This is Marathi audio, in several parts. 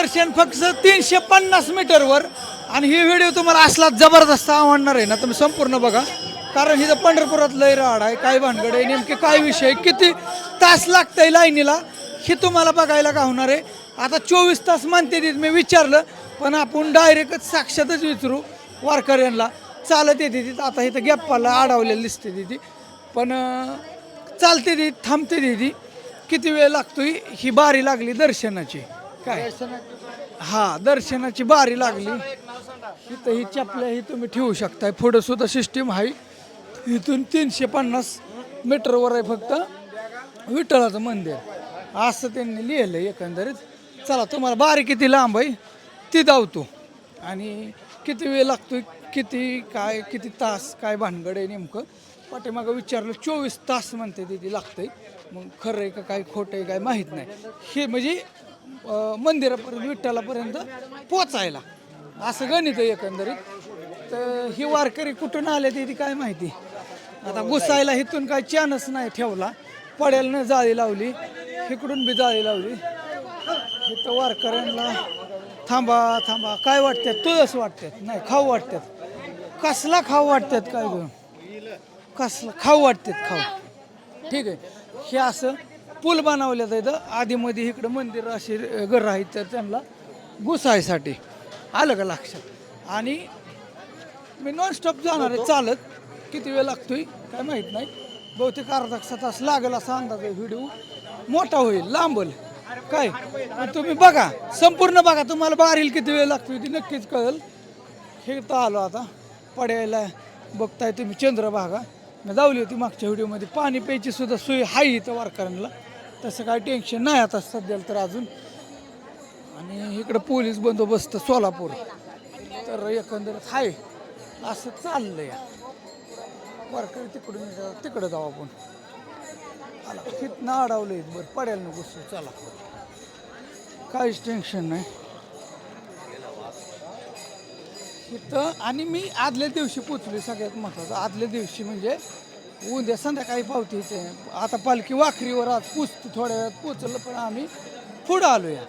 दर्शन फक्त 350 मीटरवर आणि ही व्हिडिओ तुम्हाला असला जबरदस्त आवडणार आहे ना, तुम्ही संपूर्ण बघा. कारण इथं पंढरपुरात लय राड आहे, काय भानगड आहे, नेमके काय विषय, किती तास लागतंय लाईनीला हे तुम्हाला बघायला का होणार आहे. आता 24 तास म्हणते तिथे मी विचारलं, पण आपण डायरेक्टच साक्षातच विचारू वारकऱ्यांना. चालत येते तिथं, आता इथं गॅप्पाला अडवलेलं दिसते तिथे, पण चालते ती, थांबते ती. किती वेळ लागतोय, ही बारी लागली दर्शनाची. काय हा दर्शनाची बारी लागली. इथं ही चपल्या ही तुम्ही ठेवू शकताय. पुढं सुद्धा सिस्टीम आहे. इथून 350 मीटरवर आहे फक्त विठ्ठलाचं मंदिर, असं त्यांनी लिहिलं एकंदरीत. चला तुम्हाला बारी किती लांब आहे ती धावतो आणि किती वेळ लागतोय, किती तास, काय भानगड आहे नेमकं. पाठीमागं विचारलं 24 तास म्हणते तिथे लागतंय. मग खरं आहे का काय, खोटं आहे काय माहीत नाही. हे म्हणजे मंदिरापर्यंत विठ्ठलापर्यंत पोचायला असं गणित आहे एकंदरीत. तर ही वारकरी कुठून आले ते काय माहिती. आता घुसायला इथून काय चान्स नाही ठेवला. पड्याला जाळी लावली, इकडून बी जाळी लावली. इथं वारकऱ्यांना थांबा थांबा काय वाटतात, तुळस वाटतात नाही खाऊ वाटतात. कसला खाऊ वाटतात काय ग, कसला खाऊ वाटतात खाऊ. ठीक आहे, हे असं पूल बनवलं जायचं आधीमध्ये. इकडं मंदिर असे घर आहेत तर त्यांना घुसायसाठी. आलं का लक्षात. आणि मी नॉनस्टॉप जाणार आहे चालत. किती वेळ लागतोय काय माहीत नाही. बहुतेक अर्धा तास लागेल असा अंदाज आहे. व्हिडिओ मोठा होईल, लांबल काय. तुम्ही बघा संपूर्ण बघा, तुम्हाला बारील किती वेळ लागतोय ती नक्कीच कळेल. हे तर आलो आता पड्याला. बघताय तुम्ही चंद्रभागा मी लावली होती मागच्या व्हिडिओमध्ये. पाणी प्यायची सुद्धा सोय आहे इथं वारकऱ्यांना, तसं काय टेन्शन नाही आता सध्याला तर अजून. आणि इकडं पोलीस बंदोबस्त सोलापूर. तर एकंदरीत आहे असं चाललं या. वारकरी तिकडं जाऊ आपण. आला कितना अडवलं बरं, पडायला नको चला, काहीच टेन्शन नाही इथं. आणि मी आदल्या दिवशी पोचले, सगळ्यात महत्त्वाचं आदल्या दिवशी म्हणजे उद्या संध्याकाळी पावते इथे. आता पालखी वाखरीवर आज पुजते, थोड्या वेळात पोचलं, पण आम्ही पुढं आलो या.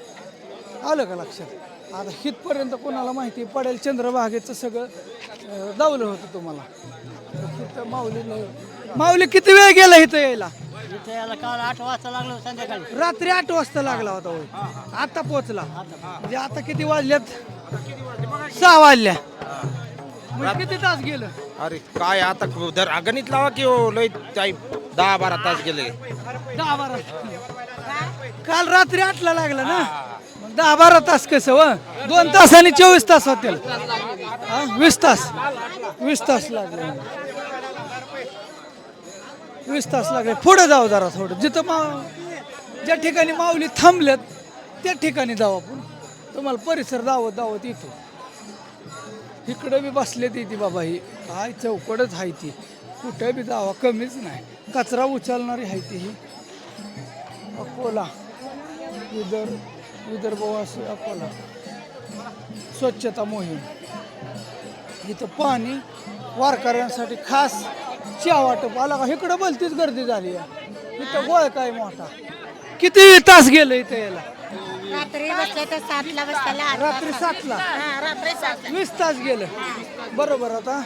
आलं का लक्षात. आता हितपर्यंत कोणाला माहिती पडेल चंद्रभागेचं सगळं दावलं होतं तुम्हाला. इथं माऊली किती वेळ गेला इथं यायला. इथे याला काल 8 वाजता लागलो, संध्याकाळी रात्री 8 वाजता लागला होता होय. आता पोचला म्हणजे आता किती वाजल्यात, 6 वाजल्या. मग किती तास गेलं. अरे काय आता गणित लावा की हो, लय 10-12 तास गेले. 10-12 काल रात्री 8ला लागला ना, 10-12 तास कसं व 2 तासांनी 24 तास होतील. 20 तास लागले. 20 तास लागले. पुढे जाऊ जरा थोडं, जिथं ज्या ठिकाणी माऊली थांबल्यात त्या ठिकाणी जाऊ आपण. तुम्हाला परिसर दावत येतो. इकडं बी बसले ती बाबा, ही काय चौकडच आहे ती. कुठं बी जावा कमीच नाही. कचरा उचलणारी आहे ती. ही अकोला विदर्भवासी अकोला स्वच्छता मोहीम. इथं पाणी वारकऱ्यांसाठी खास चहा वाटप. आला का इकडं भलतीच गर्दी झाली आहे. इथं गोळ काय मोठा. किती तास गेलं इथं यायला. रात्री बसले तर 7ला बसला. रात्री 7ला, रात्री 7ला 20 तास गेलं बरोबर. आता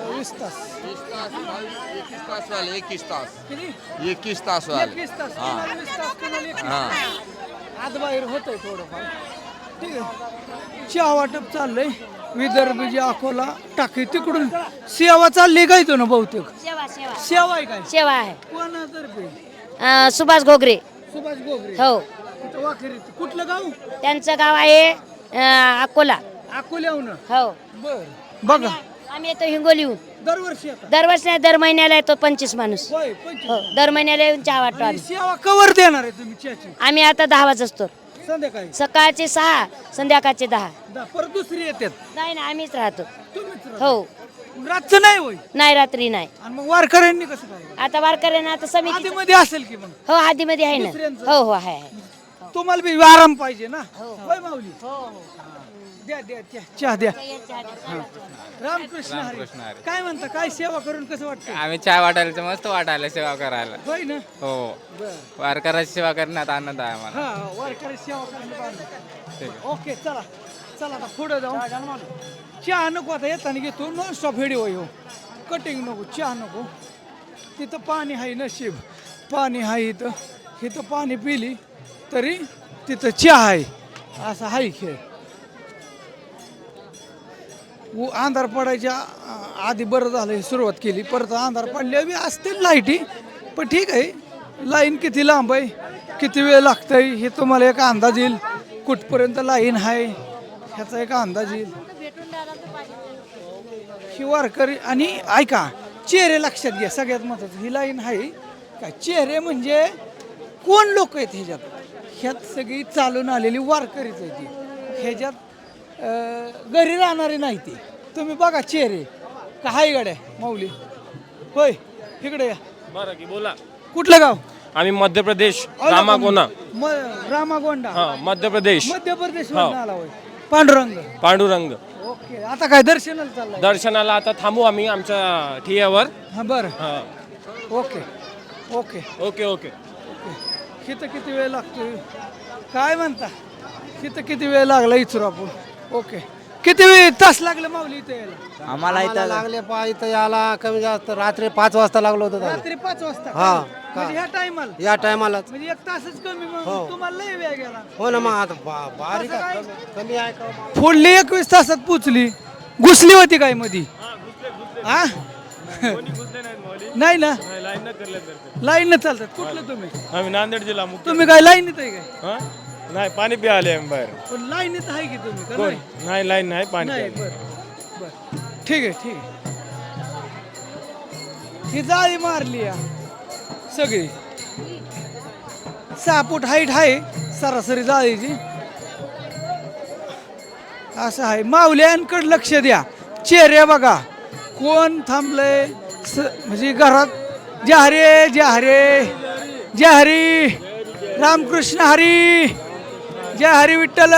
20 तास 21 तास झाले. 21 तास किती 21 तास झाले. 21 तास कोणाला 20 तास कोणाला 21 तास. आत बाहेर होतंय थोडंफार. ठीक आहे, चहा वाटप चाललंय. विदर्भ जे अकोला टाकी तिकडून सेवा चालली काय तो ना बहुतेक. सेवा आहे काय, सेवा आहे. कोणातर्फे. सुभाष घोगरे. सुभाष गोगरे. हो, इथं वाखेरीत. कुठलं गाव. त्यांचं गाव आहे अकोला. अकोल्याहून. हो, बर बघा आम्ही येतो हिंगोलीहून. दरवर्षी आता. दरवर्षी नाही, दर महिन्याला येतो 25 माणूस. होय 25. हो, दर महिन्याला येऊन चहा वाटतो आणि आम्ही. सेवा कवर देणार आहे तुम्ही चहाची. आम्ही आता 10 वाजतो. संध्याकाळी सकाळचे 6, संध्याकाळचे 10. परत दुसरी येतात. नाही ना, आम्हीच राहतो. तुम्हीच राहा. हो, रातचं नाही होय. नाही रात्री नाही. आणि मग वारकऱ्यांनी कसं काय. आता वारकऱ्यांना आता समिती. आधीमध्ये असेल की मग. हो, आधीमध्ये आहे ना. दुसऱ्यांचं? हो हो आहे आहे. तुम्हाला बी आराम पाहिजे ना. होय माऊली. द्या चहा द्या. रामकृष्ण हरी. काय म्हणता, काय सेवा करून कसं वाटतं. आम्ही चहा वाटायला मस्त वाटायला सेवा करायला. होय ना. हो, बर. वारकऱ्याची सेवा करण्यात आनंद आहे आम्हाला. हा वारकरी सेवा करणं ओके चला चला आता पुढे जाऊ. चहा नको आता येताना घेतो नॉन स्टॉप व्हिडिओ येऊ. कटिंग नको, चहा नको. तिथं पाणी आहे, नशीब पाणी आहे इथं पाणी पिली तरी तिथं चहा आहे. असा आहे खेळ. अंधार पडायच्या आधी बरं झालं हे सुरुवात केली. परत अंधार पडल्या बी असतील लाईटी, पण ठीक आहे. लाईन किती लांब आहे, किती वेळ लागतंय हे तुम्हाला एक अंदाज येईल. कुठपर्यंत लाईन आहे ह्याचा एक अंदाज येईल. ही वारकरी आणि ऐका, चेहरे लक्षात घ्या. सगळ्यात महत्वाचं ही लाईन आहे काय, चेहरे म्हणजे कोण लोक आहेत ह्याच्यात. ह्यात सगळी चालून आलेली वारकरीच आहे ती. ह्याच्यात घरी राहणारे नाही ती. तुम्ही बघा चेहरे का हाय गाड्या माऊली. होय इकडे या. बरं की बोला. कुठलं गाव? आम्ही मध्य प्रदेश रामागोना. रामागोंडा हा मध्य प्रदेश. मध्य प्रदेश आला होय. पांडुरंग. पांडुरंग. ओके आता काय दर्शनाला चाललंय? दर्शनाला आता थांबू आम्ही आमच्या ठियावर. हा बरं. हा okay okay okay okay. Okay इथं किती वेळ लागतोय काय म्हणता? इथं किती वेळ लागला इचरू आपण. ओके किती वेळ तास लागले माऊली इथं यायला? आम्हाला इथं लागले इथं याला कमी जास्त रात्री 5 वाजता लागलो होतं दादा. रात्री 5 वाजता. हा, म्हणजे ह्या टायमाला या टायमाला. म्हणजे एक तासच कमी. मग तुम्हाला लय वेळ गेला. हो ना मग आता बारीक आहे, कमी आहे का? पुढली 21 तासात पोचली. घुसली होती काय मधी? हा नाही ना, लाईन न चालतात. कुठलं तुम्ही? आम्ही नांदेड जिल्हा मुख्य. तुम्ही काय लाईनीत आहे काय? नाही पाणी प्याले आम्ही बाहेर. पण लाईनीत आहे की तुम्ही का कोण नाही? नाही लाईन नाही पाणी नाही प्यायला. बर ठीक आहे ठीक आहे. ही जाळी मारली या सगळी. 6 फूट हाईट आहे सरासरी जाळीची. असं आहे. माऊल्यांकडे लक्ष द्या. चेहरे बघा कोण थांबलंय. म्हणजे घरात जय हरे जय हरी रामकृष्ण हरी जय हरी विठ्ठल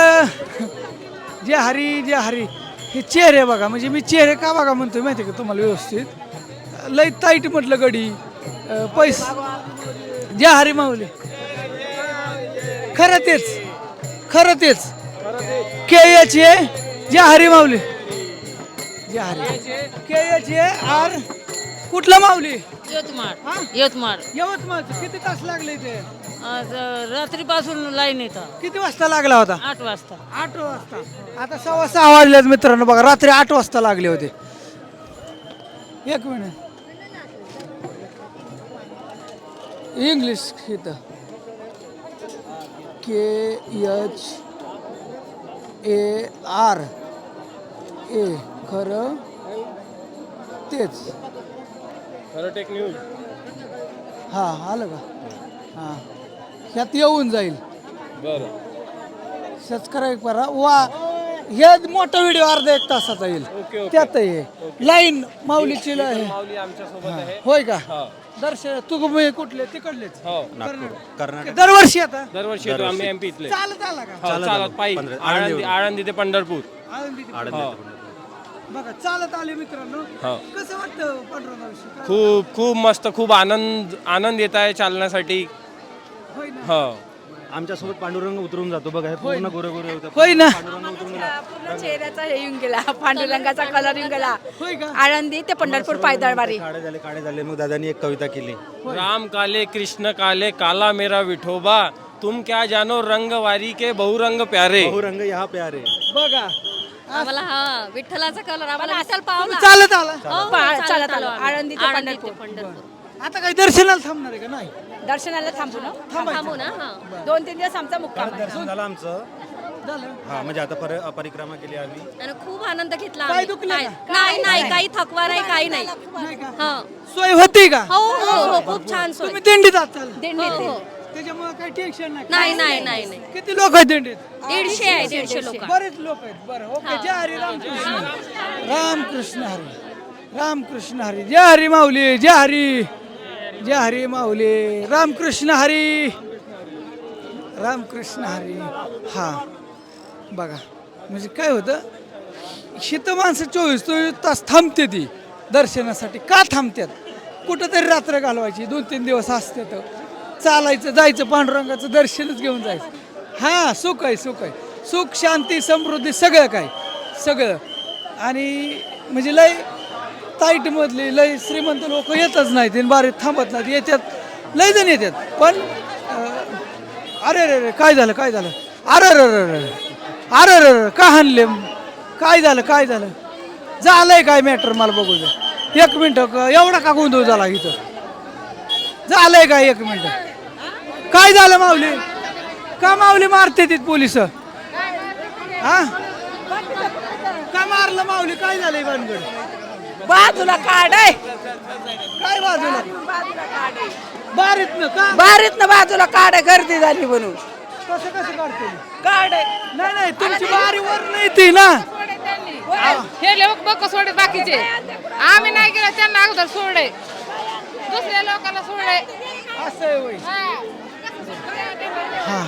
जय हरी. हे चेहरे बघा. म्हणजे मी चेहरे का बघा म्हणतोय माहिती का तुम्हाला व्यवस्थित. लय ताईट म्हटलं गडी पैसे. जय हरी माऊली. खरं तेच KH जय हरी माऊली. जय हरी KH आर. कुठला माऊली? यवतमाळचं. किती तास लागले ते? रात्रीपासून लाईन येतं. किती वाजता लागला होता? 8 वाजता. 8 वाजता. आता 6:15 वाजल्यात मित्रांनो. बघा रात्री 8 वाजता लागले होते. एक मिनिट. इंग्लिश इथं KH AR खरं तेच. Tech news. हा आलं का? हा ह्यात येऊन जाईल. बरं. सबस्क्राईब करा. वा हे मोठा व्हिडिओ अर्धा 1 तासाचा येईल. ओके. त्यात आहे लाईन माऊलीची लाईन. माऊली आमच्या सोबत आहे. होय का? हा. दर्शन तुम्ही कुठले? तिकडलेच. हो. कर्नाटक. दरवर्षी आता दरवर्षी येतो आम्ही MP इथले. चालत आला का? हो, चालत पायी आळंदी ते पंढरपूर. आळंदी ते हो. बघा चालत आले मित्रांनो. हो. कसं वाटतं पांडुरंगाविषयी? खूप खूप मस्त. खूप आनंद येत आहे चालण्यासाठी. होय ना. हो. आमच्यासोबत पांडुरंग उतरून जातो बघा. हे पूर्ण गोरे गोरे होते. होय ना. पूर्ण चेहऱ्याचा हे येऊन गेला, पांडुरंगाचा कलर येऊन गेला. होय का? आळंदी ते पंढरपूर पायदळवारी. काळे झाले. मग दादानी एक कविता केली. राम काले कृष्ण काले काला मेरा विठोबा तुम क्या जानो रंगवारी के बहुरंग प्यारे. बहुरंग यहाँ प्यारे. बघा आम्हाला हा विठ्ठलाचा कलर आम्हाला विठ्ठल पावला. चालत आला. चालत आलो आळंदी ते पंढरपूर. आता काही दर्शनाला थांबणार आहे का? नाही दर्शनाला थांबू ना. थांबू ना. 2-3 दिवस आमचा मुक्काम आहे. दर्शन झालं आमचं. झालं. हा म्हणजे आता परिक्रमा केली आम्ही. आणि खूप आनंद घेतला काय आम्ही. दुखलं का? नाही काही थकवा नाही, काही नाही. नाही का? हा. सोय होती का? हो खूप छान सोय. तुम्ही दिंडीत आहात चालत. दिंडीत. त्याच्यामुळे काही टेन्शन नाही. नाही. किती लोक आहेत दिंडीत? 150 लोक. बरेच लोक आहेत. बरं ओके. जय हरी रामकृष्ण रामकृष्ण हरी रामकृष्ण हरी. जय हरी माऊली. जय हरी माऊली. रामकृष्ण हरी हरी. हा बघा म्हणजे काय होतं. शीत माणसं 24 तास थांबते ती दर्शनासाठी. का थांबतात? कुठंतरी रात्र घालवायची. 2-3 दिवस असते तर चालायचं जायचं पांडुरंगाचं दर्शनच घेऊन जायचं. हा सुख आहे. सुख शांती समृद्धी सगळं काय सगळं. आणि म्हणजे लय ताईटमधली लय श्रीमंत लोक येतच नाहीत आणि बारीत थांबत नाहीत, येतात लय जण येतात. पण अरे रे रे काय झालं काय झालं, अरे रे रे रे अरे रे रे का हाणले, काय झालं काय झालं, झालंय काय मॅटर मला बघू दे. एक मिनटं, एवढा का गोंधळ झाला इथं, झालंय काय, एक मिनटं, काय झालं माऊली, का माऊली मारते ती पोलिस, हा का मारलं माऊली, काय झालंय भानगड, बाजूला काढाय काय बाजूला, बारीतनं का, बारीतनं बाजूला काढाय, गर्दी झाली म्हणून कसं कसं काढते, काढाय. नाही नाही तुमची बारी वर नाही ती ना, हे लोक बघ सोडे बाकीचे, आम्ही नाही गेलो त्यांना अगोदर सोडे, दुसऱ्या लोकांना सोडे. असं आहे होय. हा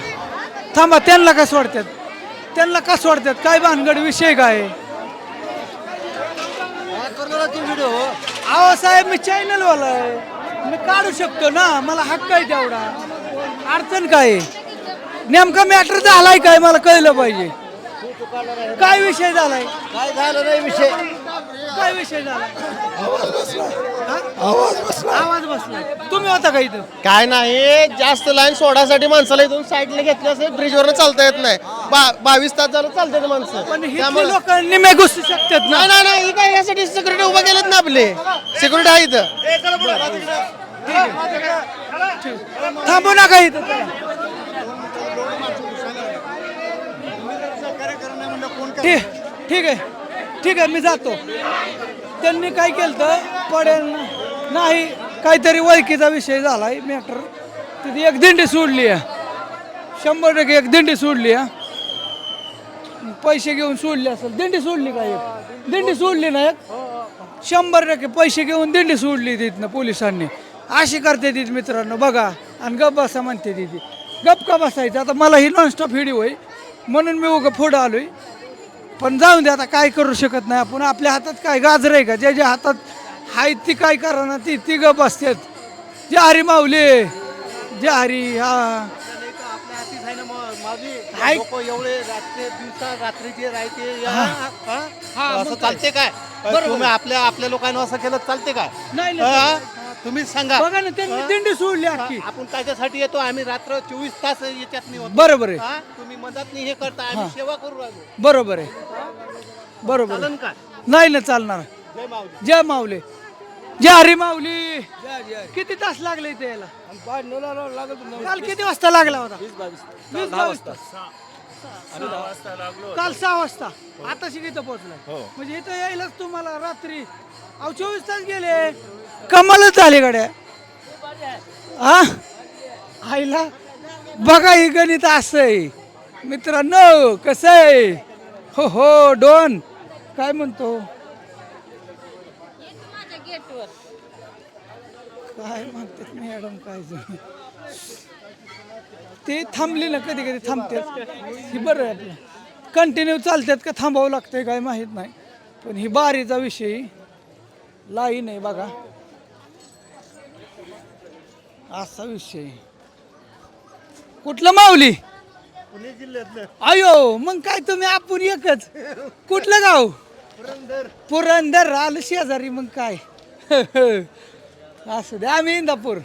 थांबा, त्यांना का सोडतात, त्यांना का सोडतात, काय भानगड विषय काय, अहो साहेब मी चॅनल वाला आहे, मी काढू शकतो ना, मला हक्क आहे तेवढा, अडचण काय आहे? नेमका मॅटर झालाय काय मला कळलं पाहिजे, काय विषय झालाय, काय झालं नाही विषय, काय विषय झाला, आवाज बसला, तुम्ही होता का इथं, काय नाही, जास्त लाईन सोडासाठी माणसाला इथून साईडला घेतलं असेल, ब्रिजवर चालता येत नाही, 22 तास झालं चालतात माणसं, पण इथली लोक निमे घुसू शकतात ना, नाही नाही काय यासाठी सिक्युरिटी उभा केलेत ना, आपले सिक्युरिटी आहे इथं, थांबू नका इथं, ठीक आहे ठीक आहे मी जातो. त्यांनी काय केलं तर पडेल नाही, काहीतरी ओळखीचा विषय झालाय मॅटर, तिथे एक दिंडी सोडली आहे, 100% एक दिंडी सोडली आहे, पैसे घेऊन सोडली असेल, दिंडी सोडली का, एक दिंडी सोडली ना, एक 100% पैसे घेऊन दिंडी सोडली तिथनं पोलिसांनी, अशी करते तिथे मित्रांनो बघा, आणि गप बसा म्हणते तिथे, गप का बसायचं, आता मला ही नॉनस्टॉप व्हिडिओ आहे म्हणून मी उगा पुढं आलोय, पण जाऊन दे, आता काय करू शकत नाही आपण, आपल्या हातात काय गाजर आहे का, ज्या हातात हाय ती काय करा ना, ती गप असतात, जे हरी माऊली जे हरी, हा एवढे दिवसा रात्रीचे राहते असं चालते काय, तुम्ही आपल्या लोकांना असं केलं चालते काय, नाही तुम्हीच सांगा, बघा ना त्यांनी दिंडी सोडली अख्खी, आपण त्याच्यासाठी येतो, आम्ही रात्र 24 तास याच्यात नाही होतो, बरोबर आहे, तुम्ही मदत नाही हे करता, आम्ही सेवा करू राहिलो, बरोबर आहे, बरोबर चालन काय, नाही ना चालणार, जय माऊली. जय माऊली, जय हरी माऊली. किती तास लागले इथे यायला, काल किती वाजता लागला होता, 20-22 तास, काल 6 वाजता, आता इथं पोहोचलाय, म्हणजे इथं यायलाच तुम्हाला रात्री 24 तास गेले, कमालच झाली गड्या, हा आईला बघा, ही गणित असं आहे मित्रांनो, कसं आहे, हो हो डॉन काय म्हणतो, काय म्हणतात मॅडम, काय जण ते थांबली ना, कधी कधी थांबतात, ही बरं आहे आपलं, कंटिन्यू चालतात का थांबावं लागतंय काय माहीत नाही, पण ही बारीचा विषय लाईन आहे बघा, असा विषय, कुठलं माऊली, पुणे जिल्ह्यातलं, अयो मग काय तुम्ही आपण एकच, कुठलं गाव, पुरंदर आलं शेजारी, मग काय असू दे, आम्ही इंदापूर,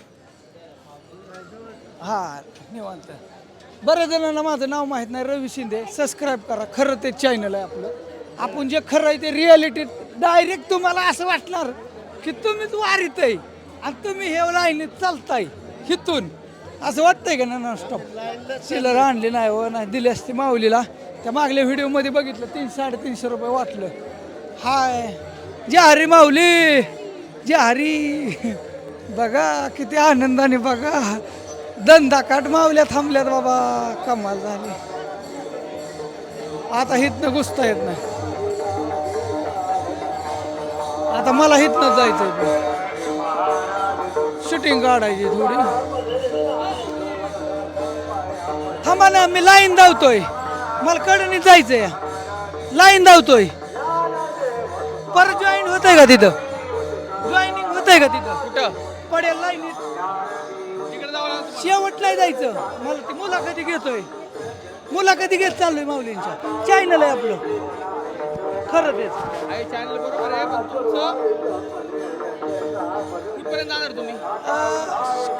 हा निवांत. बऱ्याच जणांना माझं नाव माहीत नाही, रवी शिंदे, सबस्क्राईब करा, खरं ते चॅनल आहे आपलं, आपण जे खरं आहे ते रियालिटी, डायरेक्ट तुम्हाला असं वाटणार की तुम्हीच वारीत आहे आणि तुम्ही हे लाईनीत चालताय हिथून, असं वाटतंय का ना, नॉनस्टॉप चिल्लर आणली नाही हो, नाही दिली असती माऊलीला, त्या मागल्या व्हिडिओमध्ये बघितलं 300-350 रुपये वाटलं, हाय जय हरी माऊली, जय हरी, बघा किती आनंदाने, बघा दंदाकाट मावल्या थांबल्यात बाबा, कमाल झाली, आता हिथनं घुसता येत नाही, आता मला हिथनं जायचंय, शूटिंग काढायची थोडी, थांबा ना, मी लाईन धावतोय, मला कडनी जायचंय, लाईन धावतोय, परत जॉईन होतंय का तिथं, जॉईनिंग होतंय का तिथं, कुठं पडेल लाईनीत, शेवटला जायचं, मला ती मुलाखती घेतोय, मुलाखती घेत चाललोय माऊलींच्या. चॅनल आहे आपलं, खरं तेच. चॅनल बरोबर आहे पण तुमचं कुठपर्यंत जाणार तुम्ही?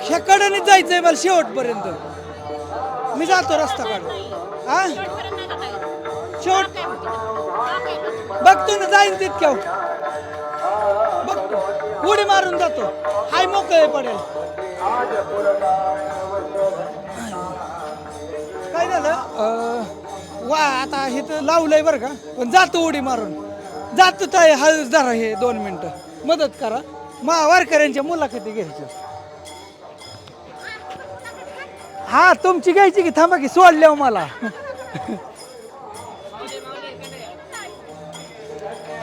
ह्या कडेने जायचंय मला शेवटपर्यंत. मी जातो रस्ता काढून. हा शेवट बघतो ना, जाईन तितक्या बघतो, उडी मारून जातो. हाय मोकळे पडेल. काय झालं वा आता हे तर लावलंय बरं का, पण जातो उडी मारून जातो. ताई हळूच धरा, हे 2 मिनिटं मदत करा. वारकऱ्यांच्या मुलाखती घ्यायच्या. हा तुमची घ्यायची की, थांबा की सोडल्या मला.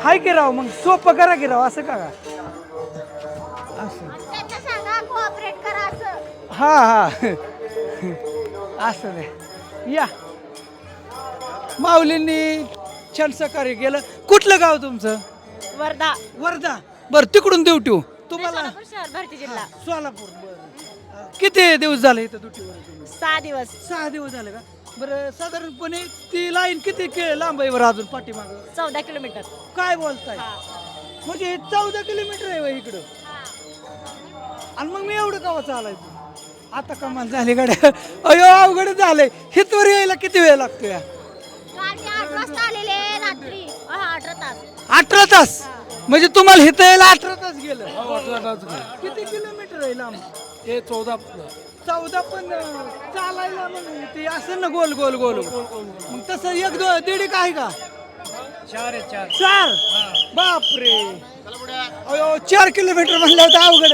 हाय की राव, मग सोपं करा की राव, असं का असं. हा हा असं दे या. माऊलींनी छान सहकार्य केलं. कुठलं गाव तुमचं? वर्धा. वर्धा. बरं तिकडून ड्युटी तुम्हाला? शहर भरती जिल्हा. सोलापूर. बरं किती दिवस झाले इथं ड्युटीवर? 6 दिवस. 6 दिवस झाले का? बरं साधारणपणे ती लाईन किती लांब आहे बरं अजून पाठीमाग? 14 किलोमीटर. काय बोलताय? म्हणजे 14 किलोमीटर आहे इकडं. आणि मग मी एवढं गावात चालायचं. आता कमाल झाली गाड्या. अयो अवघड झालंय. हितवर यायला किती वेळ लागतो या? 8 वाजता आलेले रात्री. 18 तास. 18 तास म्हणजे तुम्हाला हिथं यायला 18 तास गेलं. 18 तास. किती किलोमीटर आहे लांब? हे 14. 14 पण चालायला मग ते असं ना गोल गोल गोल. मग तसं 1-2 आहे का? 4. बापरे. अयो 4 किलोमीटर म्हणलं होतं अवघड.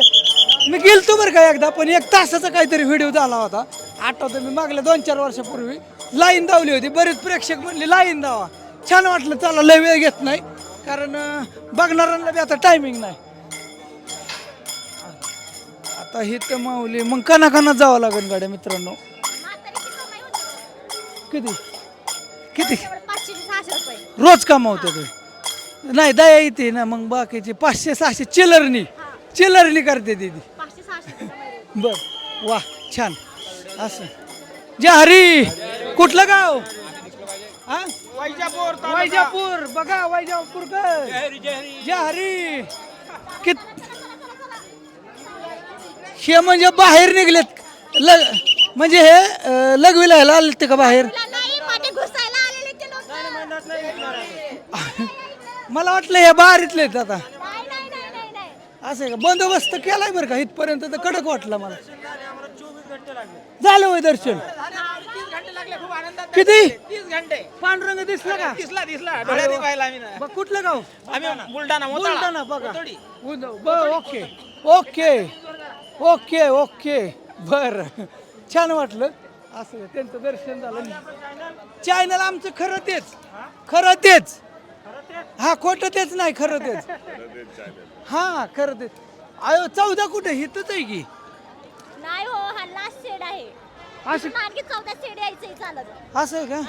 मी गेलतो बरं का एकदा, पण 1 तासाचा काहीतरी व्हिडिओ झाला होता. आठवतं मी मागल्या 2-4 वर्षापूर्वी लाईन धावली होती. बरेच प्रेक्षक म्हणले लाईन धावा. छान वाटलं. चला लय वेळ घेत नाही, कारण बघणाऱ्यांना बी आता टायमिंग नाही. आता ही तर माऊली मग कना जावं लागेल गाड्या मित्रांनो. किती किती 500-600 रुपये. रोज कमावते ते? नाही दया येते ना मग. बाकीचे 500-600 चिलरनी करते दीदी. 500-600 बर वा छान. असं जय हरी. कुठलं गाव? हा वैजापूर. बघा वैजापूर जय हरी. हे म्हणजे बाहेर निघलेत म्हणजे हे लघवीला ह्याला आले ते का बाहेर? मला वाटलं हे बाहेरीतले आहेत आता. असं का? बंदोबस्त केलाय बरं का इथपर्यंत तर कडक वाटलं मला. झालं होय दर्शन? किती? 30 घंटे. पांडुरंग दिसला का? दिसला डोळ्यांनी पाहिला आम्ही ना. बघ कुठलं गाव? आम्ही बुलढाणा बघा. ओके ओके ओके ओके बर. छान वाटलं. असं त्यांचं दर्शन झालं. चॅनल आमचं खरं तेच. हा खोटं तेच नाही, खरं तेच. हा खरं तेच. अयो 14 कुठे? हिथंच आहे की. नाही हो, हा लास्ट शेड आहे. असं 14 शेड यायचंय चालत. असं आहे का?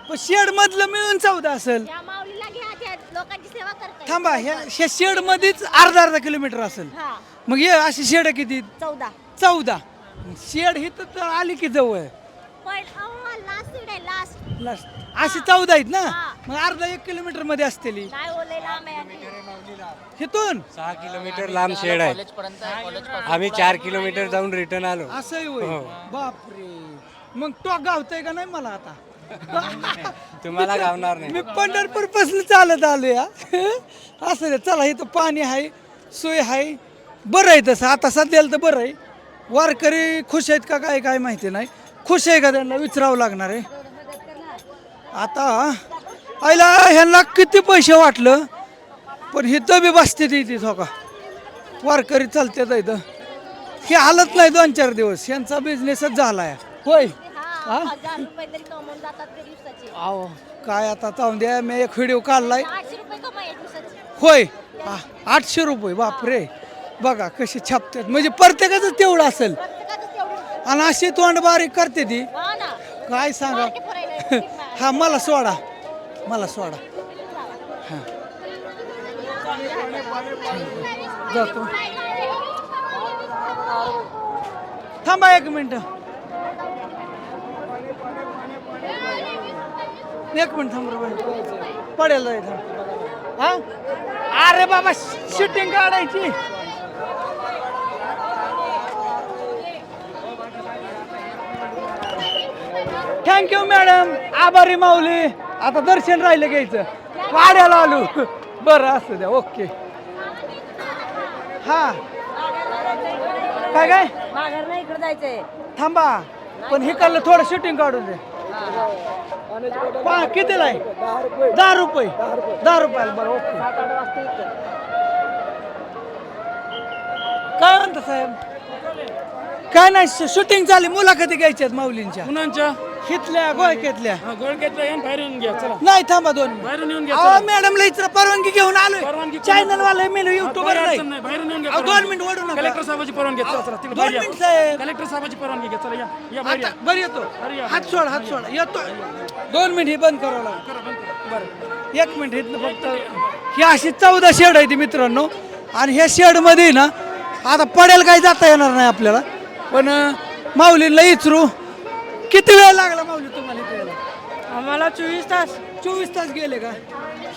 पण शेड मधलं मिळून 14 असेल. या माऊलीला घ्या, त्या लोकांची सेवा करताय. थांबा, ह्या शेड मध्येच अर्धा किलोमीटर असेल. मग हे अशी शेड किती? 14. शेड ही तर आली की जवळ. पण लास्ट शेड आहे, लास्ट. अशी 14 आहेत ना. मग अर्धा 1 किलोमीटर मध्ये असतील. नाही ओले लांब आहे. इथून 6 किलोमीटर लांब शेड आहे. आम्ही 4 किलोमीटर जाऊन रिटर्न आलो. असंही होय. बापरे. मग तो गावतोय का नाही मला आता? तुम्हाला गावणार नाही. मी पंढरपूर पासून चालत आलो या. असं रे. चला इथं पाणी आहे, सोय आहे, बरं आहे तसं. आता सध्याला तर बरं आहे. वारकरी खुश आहेत का काय माहिती नाही. खुश आहे का त्यांना विचारावं लागणार आहे. आता आईला ह्यांना किती पैसे वाटलं, पण इथं बी बसते ती हो का. वारकरी चालतात इथं. हे हालत नाही 2-4 दिवस. यांचा बिझनेसच झालाय होय. 1000 रुपये तरी कमवून जातात ते दिवसाचे. अहो काय आता जाऊन द्या. मी एक व्हिडिओ काढलाय. 800 रुपये कमाई आहे दिवसाची. होय 800 रुपये. बापरे. बघा कशी छापतात. म्हणजे प्रत्येकाचं तेवढं असेल. प्रत्येकाचं तेवढं. आणि अशी तोंड बारीक करते ती. हा ना. काय सांगा. बारके पोरायला हा मला सोडा. हा जातो. थांबा 1 मिनिट. एक मिनिट थांब रे बाई. पडेल जायचं हा. अरे बाबा शूटिंग काढायची. Thank you madam. आभारी माऊली. आता दर्शन राहिलं घ्यायचं. वाड्याला आलो. बरं असू द्या. ओके. हा काय काय इकडे जायचंय. थांबा पण हे काढलं थोडं शूटिंग काढून दे. कितीला आहे? 10 रुपये. 10 रुपयाला. बरं ओके. काय म्हणता साहेब? काय नाही शूटिंग चालली. मुलाखती घ्यायच्यात माऊलींच्या. मुलांच्या हितल्या गोळक्यातल्या. गोळक्यातल्या येऊन बाहेर येऊन घ्या चला. नाही थांबा 2 बाहेरून येऊन घ्या. अहो मॅडमला इथं परवानगी घेऊन आलोय. परवानगी चॅनल वाले मी युट्यूबर नाही. बाहेरून येऊन घ्या. अहो 2 मिनिट ओढू नका. कलेक्टर साहेबाची परवानगी घ्या चला. 2 मिनिट साहेब. कलेक्टर साहेबाची परवानगी घ्या चला. या बाहेर या. बरं येतो. हात सोड हात सोड. येतो. 2 मिनिट हे बंद करावं लागेल. बरं 1 मिनिट इथनं फक्त. ही अशी 14 शेड आहे ती मित्रांनो. आणि ह्या शेड मध्ये ना आता पडेल काही जाता येणार नाही आपल्याला. पण माऊलीला इचरू. किती वेळ लागला माऊली तुम्हाला इथे यायला? आम्हाला 24 तास. 24 तास गेले का?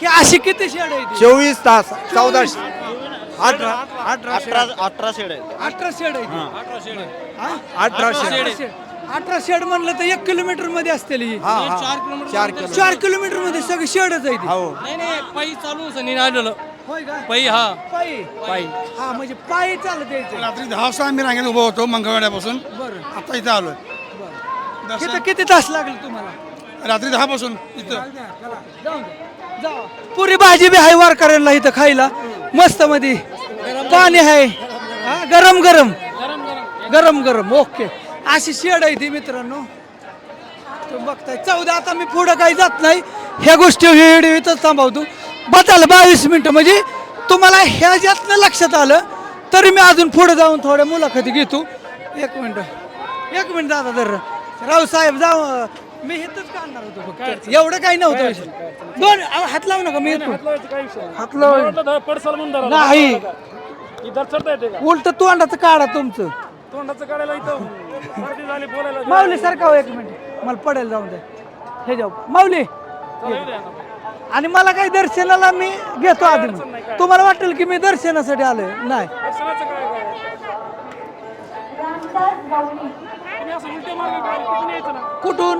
ही अशी किती शेड आहे ती? 24 तास 1400 18 शेड आहे. 18 शेड आहे ती. 1800 शेड. 18 शेड म्हणलं तर 1 किलोमीटर मध्ये असतील ही. 4 किलोमीटर मध्ये सगळी शेडच आहे ती. नाही पायी चालू सनी आलेलं. होय का? पायी हा पायी. हा म्हणजे पायी चालत यायचं. रात्री 10 वाजता आम्ही रांगेत उभं होतो मंगळवाड्यापासून. बरं. आता इथं आलोय. किती किती तास लागले तुम्हाला? रात्री 10 पासून इथं. जाऊन द्या. जा. पुरी भाजी बी आहे वारकऱ्यांना इथं खायला. मस्त मध्ये पाणी आहे. हा गरम गरम गरम गरम. ओके. अशी शेड आहे ती मित्रांनो. तुम्ही बघताय 14. आता मी पुढं काही जात नाही. ह्या गोष्टी व्हिडिओ इथंच थांबवतो. बदल 22 मिनिटं म्हणजे तुम्हाला ह्याच्यातनं लक्षात आलं तरी मी अजून पुढे जाऊन थोड्या मुलाखती घेतो. 1 मिनिट दादा जर राव साहेब जाऊ. मी इथंच काढणार होतो फक्त. एवढं काही नव्हतं विषय. 2 हात लावू नका. मी येतो. हात लावू पडसाल म्हणून नाही. इधर चढता येते का? उलट तोंडाचं काढा तुमचं. तोंडाचं काढायला इथं गर्दी झाली बोलायला. माऊली सारखा 1 मिनिट. मला पडेल जाऊन द्या. हे जाऊ माऊली. आणि मला काही दर्शनाला मी घेतो आधी. तुम्हाला वाटेल की मी दर्शनासाठी आलोय. नाही दर्शनाचं काय तुम्ही असं उलटे मार्ग काय कुठून यायचं ना. कुठून?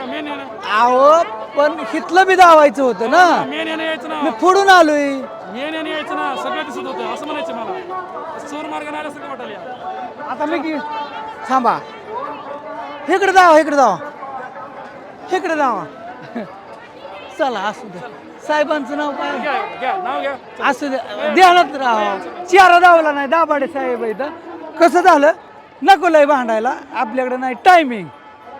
मेन येणं अहो पण हिथलं बी धावायचं होतं ना. मेन येणं यायचं ना. मी पुढून आलोय. मेन येणं यायचं ना. सगळं दिसत होतं असं म्हणायचं मला. चोर मार्ग नाही असं वाटायला. आता मी की थांबा. इकडे जावा. इकडे जावा. चला असू द्या. साहेबांचं नाव काय? घ्या नाव घ्या. असू द्या. ध्यानात राहा. चेहरा दावला नाही. दाभाडे साहेब इथं. कसं झालं नको लय भांडायला. आपल्याकडे नाही टायमिंग.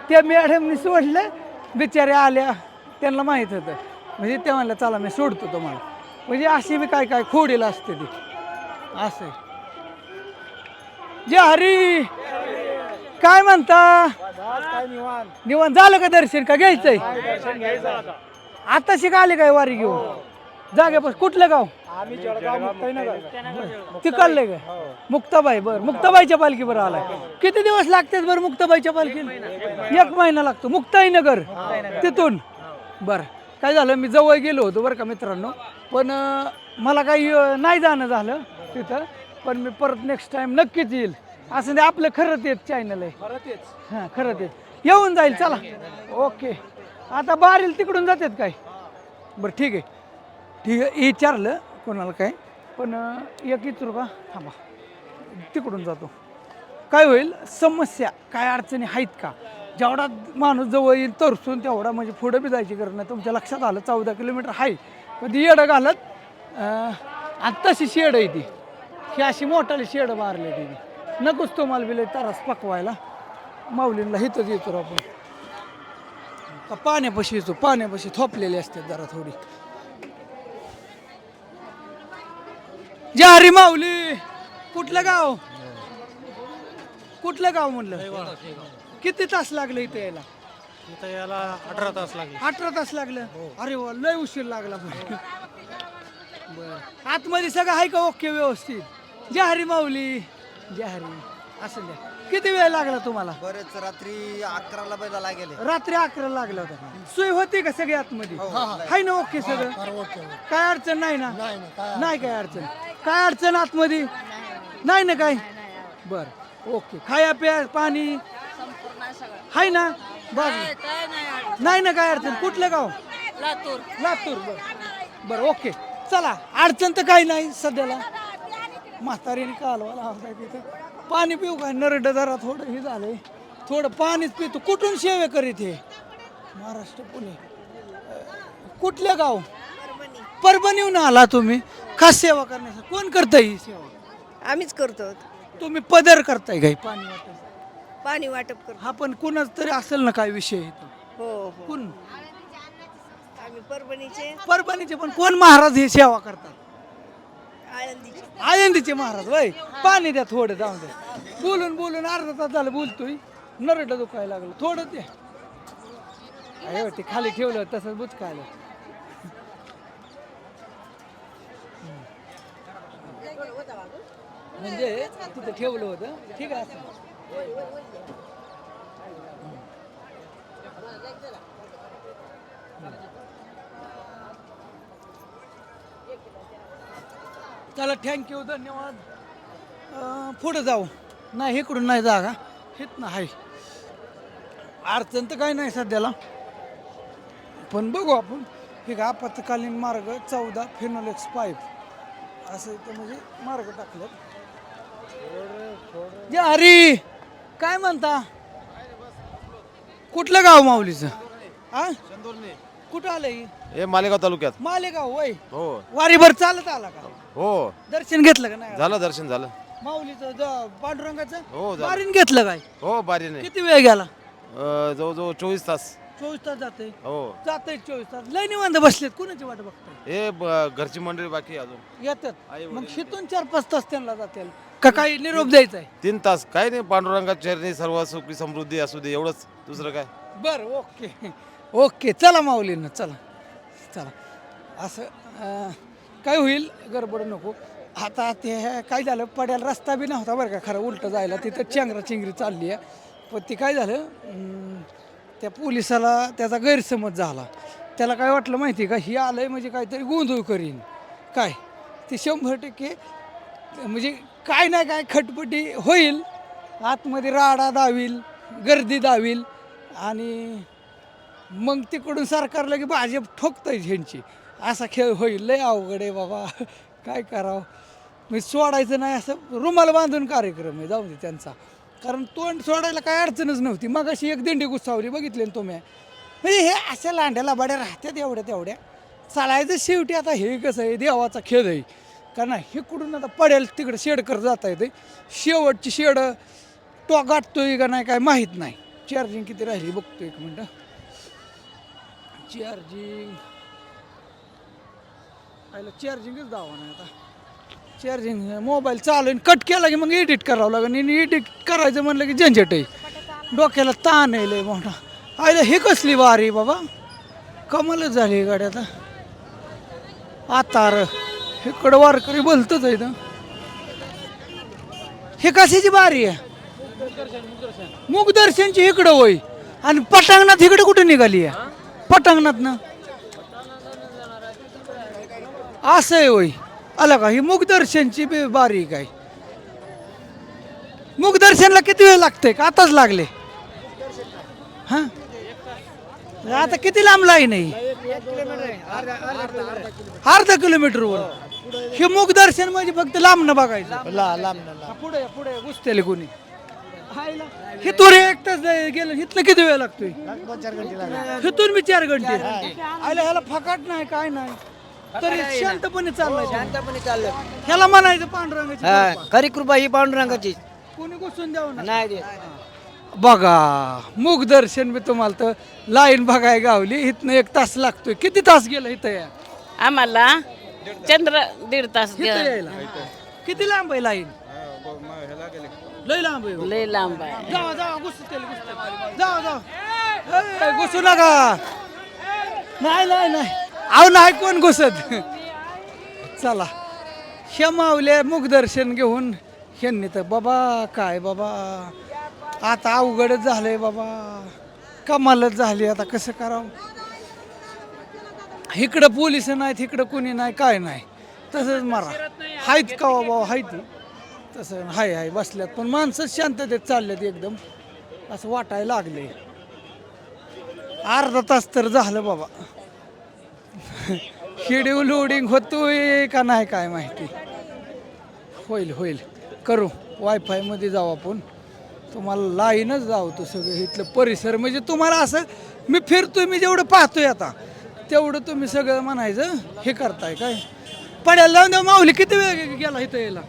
त्या मॅडमनी सोडले. बिचारे आल्या. त्यांना माहीत होतं. म्हणजे ते म्हणलं चला मी सोडतो तुम्हाला. म्हणजे अशी बी काय खोडीला असते ती. असं जे हरी काय म्हणता? निवांत झालं का दर्शन का घ्यायचंय? आता शिका आले काय वारी घेऊन जाग्यापासून? कुठलं गाव? तिकडले का? मुक्ताबाई. बरं मुक्ताबाईच्या पालखीवर आलाय. किती दिवस लागतात बरं मुक्ताबाईच्या पालखीला? 1 महिना लागतो. मुक्ताईनगर तिथून. बरं काय झालं मी जवळ गेलो होतो बरं का मित्रांनो. पण मला काही नाही जाणं झालं तिथं. पण मी परत नेक्स्ट टाइम नक्कीच येईल. असं नाही आपलं खरं तेच चॅनल आहे. हां खरं तेच येऊन जाईल. चला ओके. आता बारील तिकडून जातात काय? बरं ठीक आहे. विचारलं कोणाला काय. पण एक विचारू का? थांबा. तिकडून जातो. काय होईल? समस्या काय अडचणी आहेत का? जेवढा माणूस जवळ येईल तरसून तेवढा म्हणजे पुढं बी जायची गरज नाही. तुमच्या लक्षात आलं 14 किलोमीटर आहे. पण ती येडं घालत आणि तशी शेड आहे ती. ही अशी मोठाली शेड मारली ती. नकोच तुम्हाला बिल तरास पकवायला. माऊलींना हिथंच येतो आपण. पाण्यापाशी येतो. पाण्यापाशी थोपलेली असते जरा थोडी. जय हरी माऊली. कुठलं गाव? कुठलं गाव म्हणलं? किती तास लागले इथे यायला? इथं याला 18 तास लागले. 18 तास लागलं. अरे वा लय उशीर लागला. बर आतमध्ये सगळं आहे का ओके व्यवस्थित? जय हरी माऊली. जय हरी. असं द्या. किती वेळ लागला तुम्हाला? बरेच रात्री 11ला बैला लागेल. रात्री 11 लागला होता. सोय होती का सगळी आतमध्ये? हाय ना ओके सगळं? काय अडचण नाही ना? नाही काय अडचण? काय अडचण आतमध्ये नाही ना काय? बर ओके. खाया प्या पाणी हाय ना? बघ नाही ना काय अडचण? कुठलं गाव? लातूर. लातूर. बर ओके चला. अडचण तर काही नाही सध्याला. म्हातारीने कालवा लावताय तिथं. पाणी पिऊ काय? नरड जरा थोडं हे झालंय. थोडं पाणीच पितो. कुठून सेवे करीत हे? महाराष्ट्र पुणे. कुठलं गाव? परभणीहून आला तुम्ही खास सेवा करण्यासाठी. कोण करताय ही सेवा? आम्हीच करतो. तुम्ही पदर करताय काय? पाणी वाटप. पाणी वाटप करतो. हा पण कुणाच तरी असेल ना काय विषय आहे तो? हो. कोण? आम्ही परभणीचे, परभणीचे. पण कोण महाराज ही सेवा करतात? आळंदीचे. आळंदीचे महाराज. वय पाणी द्या थोडं. जाऊन द्या. बोलून बोलून अर्धा तास झालं बोलतोय. नरड दुखायला लागलं. थोडं द्या. अरे ते खाली ठेवलं तसंच बुचकायला. म्हणजे तिथं ठेवलं होतं. ठीक आहे असं. चला थँक्यू धन्यवाद. पुढे जाऊ. नाही इकडून नाही जागा. हेच ना आहे. अडचण तर काही नाही सध्याला. पण बघू आपण. हे का आपत्कालीन मार्ग 14 फिनोलेक्स पाईप असं इथं म्हणजे मार्ग टाकलं. जे हरी काय म्हणता? कुठलं गाव माऊलीचं? हा कुठं आलंय? हे मालेगाव तालुक्यात. मालेगाव. वय हो वारीभर चालत आला का? हो दर्शन घेतलं का नाही? झालं दर्शन झालं. माऊलीचं पांडुरंगाचं हो झालं. वारीन घेतलं काय? हो बारीने किती वेळ गेला? जवळजवळ 24 तास. 24 तास जाते. हो जाते 24 तास. लय निवांत बसलेत. कुणाची वाट बघताय? हे घरची मंडळी बाकी आहे अजून. येतात मग शितून 4-5 तास त्यांना जातील का? काही निरोप द्यायचा आहे? 3 तास. काही नाही, पांडुरंगाच्या चरणी सर्व सुखी समृद्धी असू दे एवढंच. दुसरं काय? बर ओके ओके. चला माऊलीनं चला चला. असं काय होईल गडबड नको. आता ते काय झालं पड्याला रस्ता बी नव्हता बरं का खरं उलटं जायला. तिथं चेंगरा चिंगरी चालली आहे. पण ती काय झालं त्या पोलिसाला त्याचा गैरसमज झाला. त्याला काय वाटलं माहिती का? ही आलंय म्हणजे काहीतरी गोंधळ करीन काय. ते 100% म्हणजे काय नाही काय खटपटी होईल. आतमध्ये राडा दावील, गर्दी दावील आणि मग तिकडून सरकारला की भाजप ठोकताय ह्यांची. असा खेळ होईल. लय अवघड आहे बाबा. काय करावं? मी सोडायचं नाही असं रुमाल बांधून कार्यक्रम आहे. जाऊ दे त्यांचा. कारण तोंड सोडायला काय अडचणच नव्हती. मग अशी एक दिंडी गुस्सावली बघितली ना तुम्ही. म्हणजे हे अशा लांड्याला बड्या राहतात एवढ्या तेवढ्या. चालायचं शेवटी. आता हे कसं आहे देवाचा खेळ आहे का नाही. हे कुठून आता पडेल तिकडं शेड करत जाता येते. शेवटची शेड तो गाठतोय का नाही काय माहीत नाही. चार्जिंग किती राहिली बघतो एक मिनटं. चार्जिंग चार्जिंगच दावा नाही आता. चार्जिंग मोबाईल चालू कट केला की मग एडिट करावं लागेल. आणि एडिट करायचं म्हणलं की झंझट आहे. डोक्याला ताण आहे लय मोठा. आयला हे कसली वारी बाबा. कमालच झाली गाडी आता. आता इकडं वारकरी बोलतच आहे इथं. हे कशाची बारी आहे? मुखदर्शनची इकडं होय. आणि पटांगणात इकडे कुठे निघाली आहे? पटांगणात ना असं आहे होय. आला का? ही मुखदर्शनची बारी काय? मुखदर्शनला किती वेळ लागते का? आताच लागले हा. आता किती लांब लाईन आहे? अर्धा किलोमीटरवर. हे मुखदर्शन म्हणजे फक्त लांबनं बघायचं. पुढे पुढे घुसतेले कोणी. हे तुरे एक तास गेलं. इथलं किती वेळ लागतोय? इथून मी 4 घंटे. आयला ह्याला फकाट नाही काय नाही तरी शांतपणे चाललाय. शांतपणे चाललं. ह्याला म्हणायचं पांडुरंगाची खरी कृपा ही पांडुरंगाची. कोणी घुसून द्यावं ना. नाही देत. बघा मुखदर्शन बी तुम्हाला तर लाईन बघाय गावली. इथनं 1 तास लागतोय. किती तास गेला इथं या? आम्हाला चंद्र 1.5 तास इथं यायला. किती लांब आहे लाईन? लय लांब आहे. लय लांब आहे. जावा जावा घुसतेल जावा जावा. घुसू नका. नाही नाही नाही. अहो नाही कोण घुसत. चला हे मावले मुखदर्शन घेऊन ह्यांनी तर बाबा काय बाबा आता अवघडच झालंय बाबा, कमालच झाली. आता कसं करावं, इकडं पोलिस नाहीत, इकडं कुणी नाही, काय नाही, तसंच मारा. हायच का बाबा, हाय ती तसं हाय बसल्यात, पण माणसं शांततेत चालल्यात एकदम, असं वाटायला लागले. अर्धा तास तर झालं बाबा. शेड्यूल लोडिंग होतोय का नाही काय माहिती. होईल करू. वायफायमध्ये जाऊ आपण, तुम्हाला लाईनच जावतो सगळं इथलं परिसर. म्हणजे तुम्हाला असं मी फिरतोय, मी जेवढं पाहतोय आता तेवढं तुम्ही सगळं म्हणायचं हे करताय. काय पड्याला लावून द्या. माऊली किती वेळ गेला इथं यायला?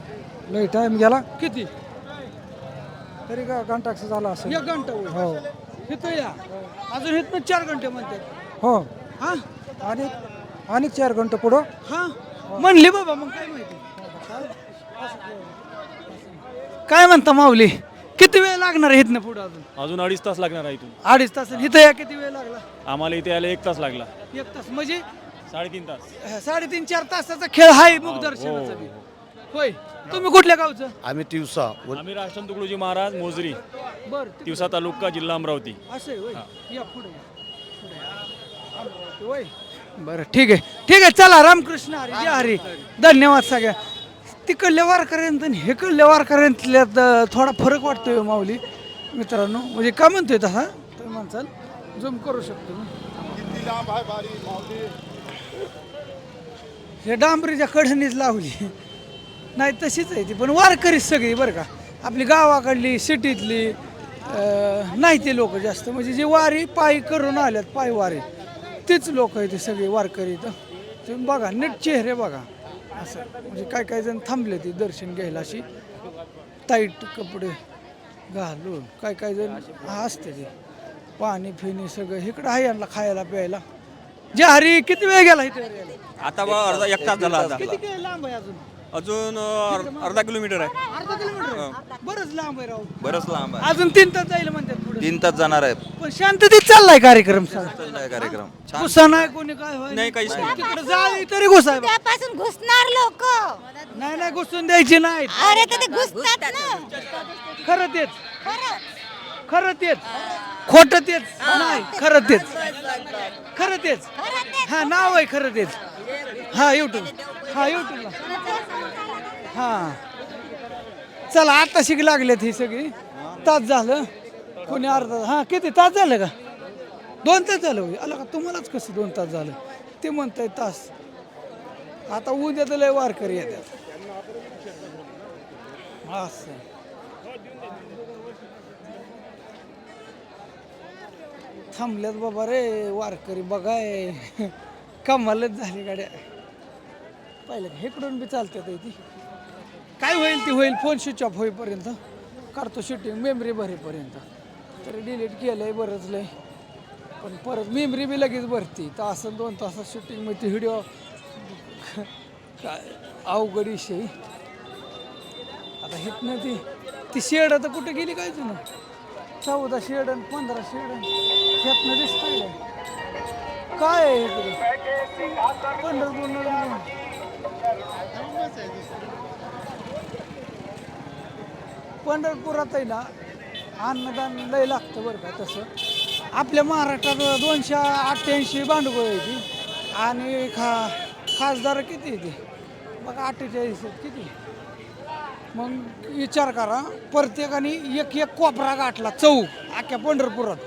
लई टाइम गेला किती? तरी का घंटाक्स झाला असं. 1 घंटा हो इथं या. अजून इथनं 4 घंटे म्हणतात. हो हा आणि 4 घंटे पुढं. हा म्हणले बाबा, मग काय माहिती. काय म्हणता माऊली, किती वेळ लागणार आहे इथनं पुढं? अजून 2.5 तास लागणार आहे इथून. 2.5 तास. इथं या किती वेळ लागला? आम्हाला इथे यायला 1 तास लागला. 1 तास म्हणजे 3.5 तास. 3.5-4 तासाचा खेळ आहे मुख दर्शनाचा बी. होय. तुम्ही कुठल्या गावचं? आम्ही तिवसा आम्ही राष्ट्रसंत तुकडोजी महाराज मोजरी, बरं, तिवसा तालुका, जिल्हा अमरावती. असं आहे. होय, या पुढे होय. बरं, ठीक आहे. चला, रामकृष्ण हरी, जय हरी. धन्यवाद सगळ्या. तिकडल्या वारकऱ्यांत आणि हेकडल्या वारकऱ्यांतल्यात थोडा फरक वाटतोय माऊली मित्रांनो. म्हणजे का म्हणतोय तसा तुम्ही म्हणसाल, झूम करू शकतो मी. हे डांबरीच्या कढणीच लावली नाही, तशीच आहे ती. पण वारकरी सगळी बरं का, आपली गावाकडली सिटीतली नाही ते लोक जास्त. म्हणजे जे वारी पायी करून आल्यात, पायी वारी, तेच लोक आहेत ते सगळे वारकरी. इथं तुम्ही बघा, नीट चेहरे बघा. असं म्हणजे काय जण थांबले ते दर्शन घ्यायला, अशी टाईट कपडे घालून. काय जण असते ते पाणी फिनी सगळं इकडं आहे यांना खायला प्यायला. जे हरी किती वेळ गेला इथे यायला? आता बघा 1 तास झाला. किती काय लांब आहे अजून? अजून अर्धा किलोमीटर आहे. अर्धा किलोमीटर आहे? बरंच लांब आहे राव. बरंच लांब आहे. अजून 3 तास जाईल म्हणतात पुढे. 3 तास जाणार आहे. पण शांततेत चाललाय कार्यक्रम सगळा. कार्यक्रम गुस्सा नाही, कोणी काय होय नाही, काहीच नाही. तिकडे जाळी तरी घुसाय. त्यापासून घुसणार लोक. नाही घुसून द्यायची नाही. अरे तर ते घुसतात ना. खरं तेच, खोटं तेच नाही, खरं तेच. हा, नाव आहे खरं तेच. हा, युट्यूबला. हा, चला, आता शिक लागलेत ही सगळी. तास झालं, कोणी अर्धा. हा, किती तास झालं का? 2 तास झालं होय. आला का तुम्हालाच कसं 2 तास झालं? ते म्हणताय तास. आता उद्या तर लय वारकरी येतात. असं थांबल्यात बाबा रे वारकरी. बघाय कमालच झाली गाड्या. पाहिलं हेकडून बी चालतात ती. काय होईल ती होईल. फोन स्विच ऑफ होईपर्यंत करतो शूटिंग, मेमरी भरेपर्यंत. तरी डिलीट केलंय बरंच लय, पण परत मेमरी बी लगेच भरती. तासन 2 तासात शूटिंग मध्ये व्हिडिओ काय अवघड विषय. आता हितनं ती शेड आता कुठे गेली काय तुला? 14 शेड आणि 15 शेड ह्यातनं दिसतंय काय आहे इकडे? पंढरपुरात आहे ना अन्नदान लय लागतं बरं का. तसं आपल्या महाराष्ट्रात 288 भांडवल आहे ती. आणि खासदार किती आहे ते बघा, 48 किती. मग विचार करा, प्रत्येकाने एक कोपरा गाठला चौक अख्ख्या पंढरपुरात,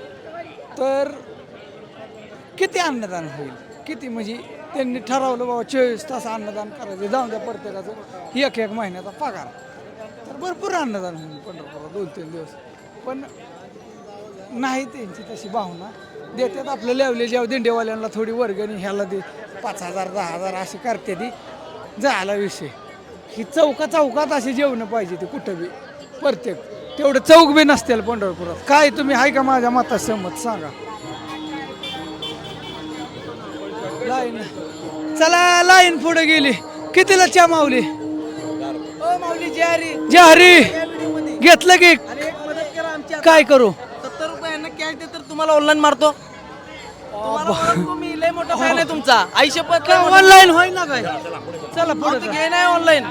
तर किती अन्नदान होईल? किती म्हणजे त्यांनी ठरवलं बाबा 24 तास अन्नदान करायचं, जाऊन द्या प्रत्येकाचं 1 महिन्याचा पगार, तर भरपूर अन्नदान होईल पंढरपुरात 2-3 दिवस. पण नाही त्यांची तशी भावना. देतात आपलं लेवले जेव्हा दिंडेवाल्यांना थोडी वर्गणी, ह्याला दे 5,000 10,000 असे करते ती, झाला विषय. ही चौकात अशी जेवणं पाहिजे ती कुठं बी. प्रत्येक तेवढं चौक बी नसतील पंढरपुरात. काय तुम्ही आहे का माझ्या मतात सहमत सांगा? लाईन चला, लाईन पुढे गेली. कितीला चहा माऊली? माऊली जय हरी घेतलं की काय करू? 70 रुपयांना कॅश दे तर तुम्हाला ऑनलाईन मारतो. मी लय मोठा फॅन आहे तुमचा. आई शपथ ऑनलाईन होय ना काय? चला पुढे घे नाही ऑनलाईन.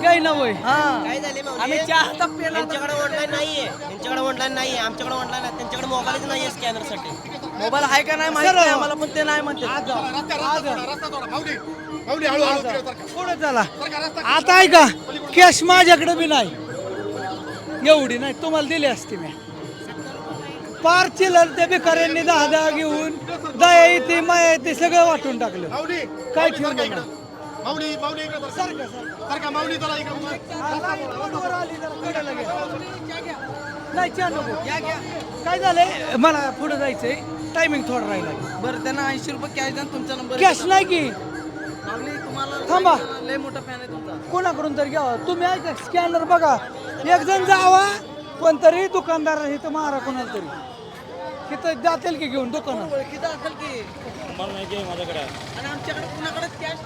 काय ना वय आम्ही चहा पेला त्यांच्याकडे ऑनलाईन नाहीये, त्यांच्याकडे ऑनलाईन नाहीये, आमच्याकडे ऑनलाईन आहे, त्यांच्याकडे मोबाईलच नाहीये स्कॅनर साठी. मोबाईल आहे का नाही माहिती नाही आम्हाला, पण ते नाही म्हणते. पुढे चला. आता आहे का कॅश माझ्याकडे बी नाही, एवढी नाही, तुम्हाला दिली असती मी. पार चिल्लर त्या भिकाऱ्यांनी 10 घेऊन दया येते माया येते सगळं वाटून टाकलं. काय ठेवलं नाही. सारखं, सारखं. वर आली जरा कडेला घ्या. नाही चहा नको. काय झालंय मला पुढे जायचंय, टायमिंग थोडा राहिला. बरं त्यांना 80 रुपये कॅश द्या, तुमचा नंबर कॅश नाही की माऊली तुम्हाला थांबा. लय मोठा फॅन आहे तुमचा. कोणाकडून तरी घ्यावा. तुम्ही ऐका स्कॅनर बघा, एक जण जावा पण तरी दुकानदार इथं मारा कोणाला तरी तिथं जातील की घेऊन दुकानात. ओळखीचं असेल की आणि आमच्याकडे कुणाकडे कॅश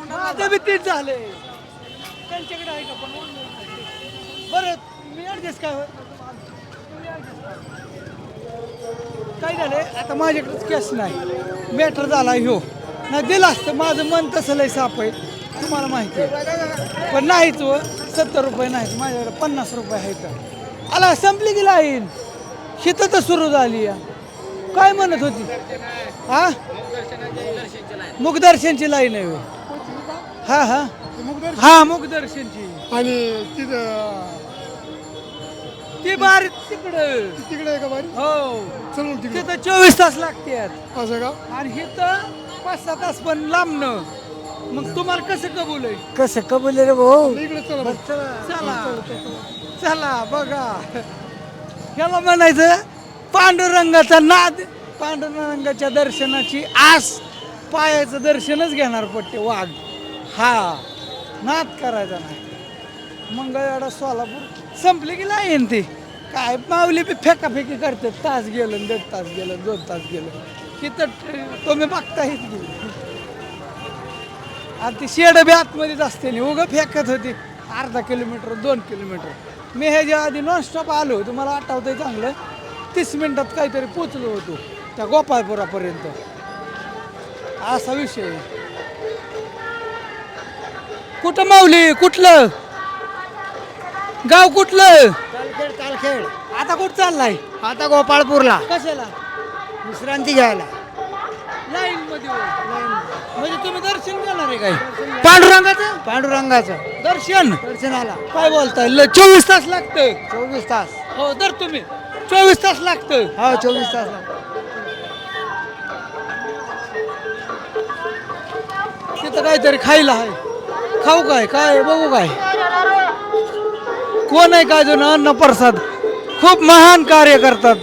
माझं बी तेच झाले. त्यांच्याकडे आहे का पण online नाही. बरं मी ऍडजस्ट काय होय? काय झालंय आता माझ्याकडेच कॅश नाही, मॅटर झाला ह्यो नाही दिला असतं. माझं मन तसं लय साप आहे, तुम्हाला माहिती आहे. पण नाहीच व 70 रुपये नाहीत माझ्याकडे, 50 रुपये आहेत. आला संपली की लाईन हिथं तर सुरू झाली. काय म्हणत होती हा मुखदर्शनची लाईन आहे होय. हा हा हा मुखदर्शनची. आणि तिथं ती बारी तिकडं तिकडे आहे का बारी? हो चलून तिकडे तिथं 24 तास लागतात असं का? आणि हिथं 5-6 तास पण लांबणं. मग तुम्हाला कसं कबूल आहे? कसं कबूल रे भाऊ? इकडे चला. चला चला बघा, ह्याला म्हणायचं पांडुरंगाचा नाद. पांडुरंगाच्या दर्शनाची आस, पायाचं दर्शनच घेणार पडते वाघ. हा नाद करायचा नाही. मंगळवेढा सोलापूर संपली की लाईन ती. काय माऊली बी फेकाफेकी करते, तास गेलं 1.5 तास गेलं 2 तास गेलं तिथं तुम्ही बघताहीच गेली. आणि ती शेड बी आतमध्येच असते नि उगं फेकत होती 1/2 किलोमीटर 2 किलोमीटर. मी ह्याच्या आधी नॉनस्टॉप आलो, तुम्हाला आठवतंय चांगलं, 30 मिनिटात काहीतरी पोचलो होतो त्या गोपाळपुरापर्यंत. असा विषय आहे. कुठं माऊली, कुठलं गाव, कुठलं? कालखेड. आता कुठं चाललाय? आता गोपाळपूरला कशाला? विश्रांती घ्यायला. लाईन मध्ये म्हणजे तुम्ही दर्शन घेणार आहे काय पांडुरंगाचं? पांडुरंगाचं दर्शन दर्शनाला काय बोलताय? 24 तास लागतं. 24 तास. हो तर तुम्ही 24 तास लागतं. हो 24 तास. तिथं काहीतरी खायला आहे, खाऊ काय काय बघू काय कोण आहे काय जण अन्न प्रसाद खूप महान कार्य करतात.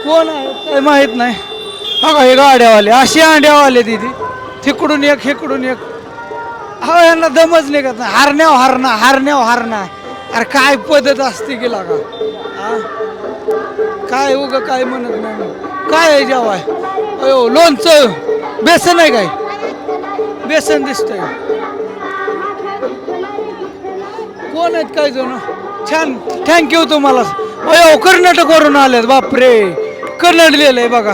कोण आहे काय माहित नाही. बघा हे गाड्यावाले असे अंड्यावाले तिथे, तिकडून एक इकडून एक. हो यांना दमच निघत नाही. हारण्याव हारणा हारण्याव हारणा. अरे काय पद्धत असते गेला का हा? काय उग काय म्हणत नाही. काय आहे जेवाय? अयो लोणचं बेसन आहे काय? बेसन दिसतंय. कोण आहेत काय जण? छान थँक्यू तुम्हाला. अयो कर्नाटकवरून आलेत बापरे. कन्नड लिहिलंय बघा.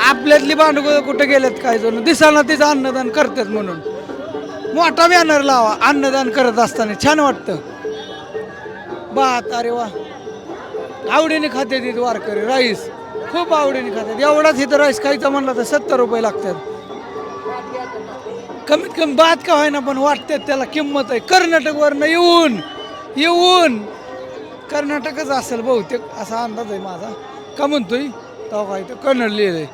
आपल्यातली भांडू कुठे गेलेत काय जण दिसाना. तिचं अन्नदान करतात म्हणून मोठा बॅनर लावा अन्नदान करत असताना. छान वाटतं. भात अरे वा आवडीने खाते तिथे वारकरी. राईस खूप आवडीने खातात. एवढाच इथं राईस खायचा म्हणला तर 70 रुपये लागतात. कमीत कमी भात का व्हायना पण वाटतात त्याला किंमत आहे. कर्नाटकवरनं येऊन कर्नाटकच असेल बहुतेक असा अंदाज आहे माझा. का म्हणतोय तो काय तर कन्नड लिहिलंय.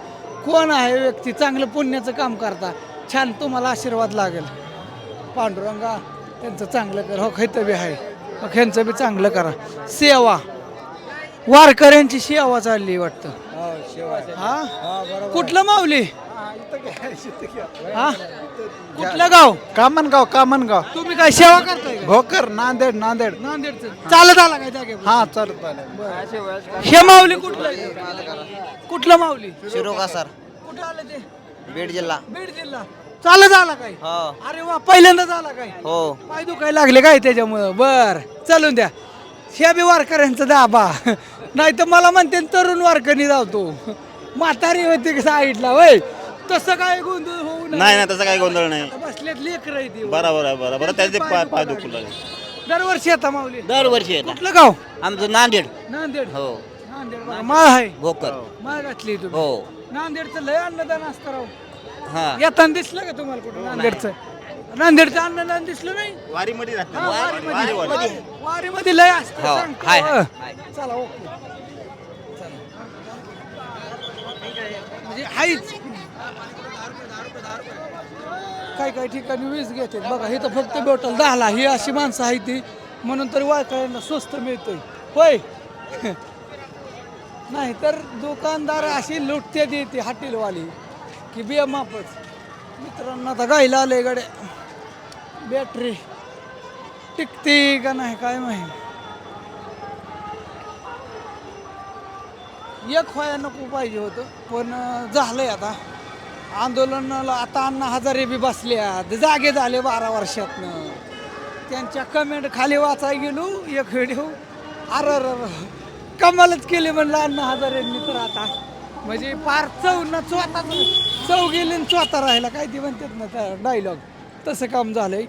कोण आहे व्यक्ती चांगलं पुण्याचं काम करता. छान तुम्हाला आशीर्वाद लागेल. पांडुरंगा त्यांचं चांगलं कर. हो खैतं बी आहे मग ह्यांचं बी चांगलं करा. सेवा वारकऱ्यांची सेवा चालली वाटतं. हा कुठलं माऊली? हा कुठलं गाव? कामनगाव. तुम्ही काय सेवा करताय का? भोकर नांदेड. नांदेडचं चालत आला काय जागे? हा चालत. हे माऊली कुठलं माऊली? शिरोगा सर, कुठं आलं ते? बीड जिल्हा. बीड जिल्हा. चालत आला काय? हो अरे वा पहिल्यांदा झाला काय? हो. पाय दुखायला लागले काय त्याच्यामुळं? बर चालून द्या. ह्या बी वारकऱ्यांचा दाबा. नाही तर मला म्हणते तरुण वारकरी जावतो. म्हातारी होती साईडला वय. तसं काय गोंधळ होऊ नये. नाही तसं काही गोंधळ नाही. बसल्यात लेकर आहे ती. बरोबर आहे, बरोबर. त्याचे पाय दुखू लागले. दरवर्षी येता माऊली दरवर्षी येतात कुठलं गाव आमचं नांदेड नांदेड हो नांदेड बघा, माळ आहे भोकर माळ घातली तुम्ही हो नांदेडचं लय अन्नदान असतं राव हा येताना दिसलं का तुम्हाला कुठं नांदेडचं अन्नदान दिसलं नाही वारीमध्ये हा, वारीमध्ये लय असतं हो, सांगतो. हाय, हाय, हाय. चला ओके चला. म्हणजे हायच काय ठिकाणी वीज घेते बघा इथं फक्त बॉटल 10ला ही अशी माणसं आहे ती म्हणून तरी वाळकऱ्यांना स्वस्त मिळतंय होय नाही तर दुकानदार अशी लुटते देते हॉटेलवाली की बेमापच मित्रांनो आता गायला आले गड्या बॅटरी टिकते का नाही काय माहिती एक व्हायला नको पाहिजे होतं पण झालंय आता आंदोलनाला आता अण्णा हजारे बी बसल्या जागे झाले 12 वर्षातनं त्यांच्या कमेंट खाली वाचाय गेलो एक व्हिडिओ अर कमालच केली म्हणलं अण्णा हजारेंनी तर आता म्हणजे फार चव गेली आणि चौथा राहिला काय ते म्हणतात ना त्या डायलॉग तसं काम झालंय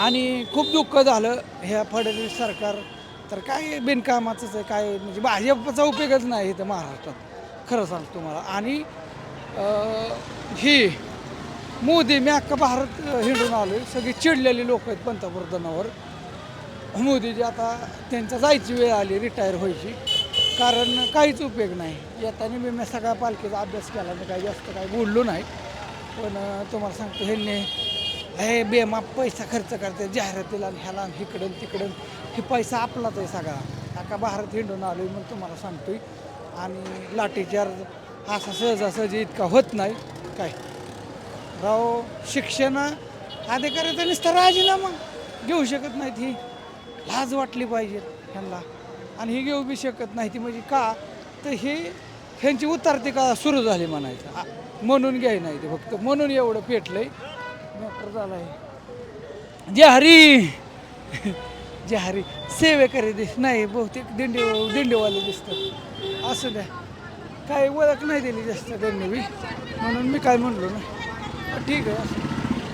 आणि खूप दुःख झालं ह्या फडणवीस सरकार तर काय बिनकामाचंच आहे काय म्हणजे भाजपचा उपयोगच नाही इथं महाराष्ट्रात खरं सांगतो तुम्हाला आणि ही मोदी मी अख्खा भारत हिंडून आलोय सगळी चिडलेली लोक आहेत पंतप्रधानावर मोदीजी आता त्यांचा जायची वेळ आली रिटायर व्हायची कारण काहीच उपयोग नाही येताना मी सगळ्या पालखीचा अभ्यास केला मी काही जास्त काही बोललो नाही पण तुम्हाला सांगतो ह्यांनी हे बेमाप पैसा खर्च करते जाहिरातीला ह्याला इकडं तिकडं हे पैसा आपलाच आहे सगळा अख्खा भारत हिंडून आलो आहे म्हणून तुम्हाला सांगतोय आणि लाठीचार्ज असा सहजासहजी इतका होत नाही काय राव शिक्षण अधिकाऱ्याचा नुसता राजीनामा घेऊ शकत नाहीत ही लाज वाटली पाहिजे ह्यांना आणि ही घेऊ बी शकत नाही ती म्हणजे का तर हे ह्यांची उतारती का सुरू झाली म्हणायचं म्हणून घ्याय नाही ते फक्त म्हणून एवढं पेटलंय मॅटर झालाय जय हरी जय हरी सेवेकरी नाही बहुतेक दिंडीवाले दिसतात असं द्या काय ओळख नाही दिली जास्त त्यांनी बी म्हणून मी काय म्हणलो ना ठीक आहे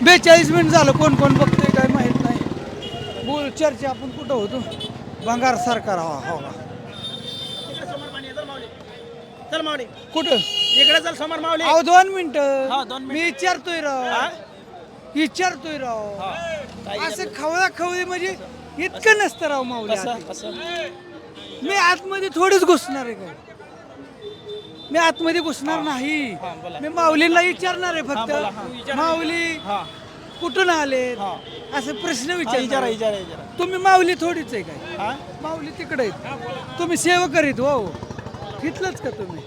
42 मिनिट झालं कोण कोण बघतोय काय माहीत नाही बोल चर्चा आपण कुठं होतो भंगार सरकार हो कुठं इकडे चल समोर माऊली अहो 2 मिनिटं मी विचारतोय राव असं खवळी म्हणजे इतकं नसतं राव माऊली मी आतमध्ये थोडीच घुसणार आहे काय मी आतमध्ये घुसणार नाही मी माऊलीला विचारणार आहे फक्त माऊली कुठून आले असं प्रश्न विचार तुम्ही माऊली थोडीच आहे काय माऊली तिकडे आहेत तुम्ही सेवा करीत हो इथलंच का तुम्ही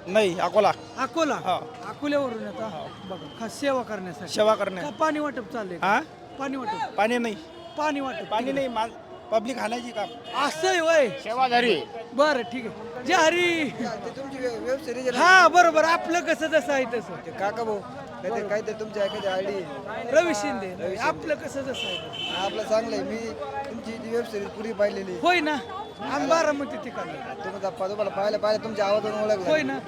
नाही अकोला अकोल्यावरून येता बघा खास सेवा करण्यासाठी सेवा करणे का पाणी वाटप चाललंय हा पाणी वाटप पाणी नाही पाणी वाटप पाणी नाही पब्लिक हाणायची काम असं आहे वय सेवाधारी बरं ठीक आहे जय हरी हा बरोबर आपलं कसं जसं आहे तसं काका भाऊ काय तर तुमच्या एखादी आयडी रवी शिंदे आपलं कसं जसं आहे तसं आपलं चांगलं आहे मी तुमची ती वेब सिरीज पुरी पाहिलेली होय ना आम्ही बारामती ठिकाणी तुम्हाला पाहिलं तुमच्या आवाजातून ओळखलं होय ना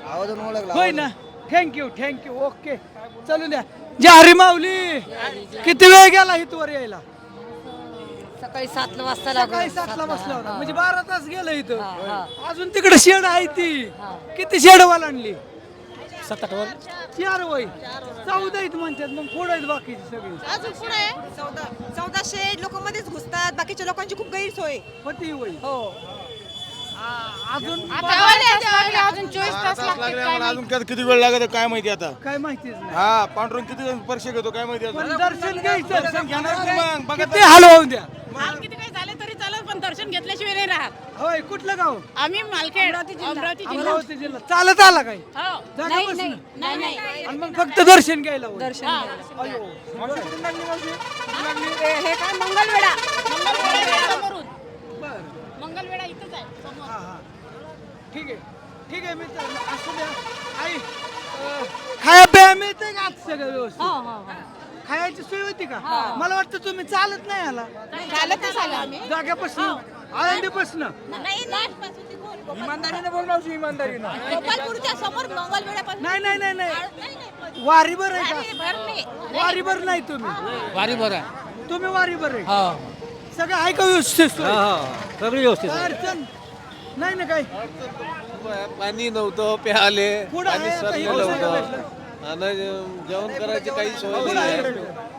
आवाजातून ओळखला होय ना थँक्यू ओके चलू द्या जय हरी माऊली किती वेळ गेला इथवर यायला सकाळी 7 वाजता सकाळी 7ला बसला होता म्हणजे 12 तास गेलं इथं अजून तिकडे शेड आहे ती किती शेड वालांडली 7-8 वर 4 वय 14 आहेत म्हणतात मग पुढे आहेत बाकीची सगळी अजून पुढे आहे 1400 लोक मध्येच घुसतात बाकीच्या लोकांची खूप गैरसोय होती वय हो अजून अजून 24 तास लागतील काय माहिती. अजून किती वेळ लागत काय माहिती आता काय माहितीच नाही हा पांढरून किती परीक्षा घेतो काय माहिती आता पण दर्शन घ्यायचं मग बघा किती हलवून द्या किती काही झाले तरी चालेल पण दर्शन घेतल्याशिवाय नाही राहत होय कुठलं गाव आम्ही मालखेड अमरावती जिल्हा अमरावती जिल्हा चालत आला काय हो. जागापासून? नाही आणि मग फक्त दर्शन घ्यायला होय. दर्शन अयो. हे काय मंगळवेढा समोरून बरं. मंगलवेढा इथंच आहे समोर. हा. ठीक आहे मित्र असं द्या आई खाया प्या मिळतंय का आज सगळं व्यवस्थित खायची सोय होती का मला वाटतं तुम्ही चालत नाही आला चालतच आलो आम्ही जाग्यापासून आळंदीपासून इमानदारीने बोल मावशी इमानदारीनं गोपालपूरच्या समोर मंगळवेढ्यापासून नाही वारीभर आहे का वारीभर नाही तुम्ही वारी बरं तुम्ही वारी बरे सगळं आहे का व्यवस्थित सोय? सगळी व्यवस्थित काय अडचण नाही ना काय पाणी नव्हतं प्याले पुढं आहे आता हे सगळं भेटलं. आणि जेवण करायची काही सोय पुढं आहे.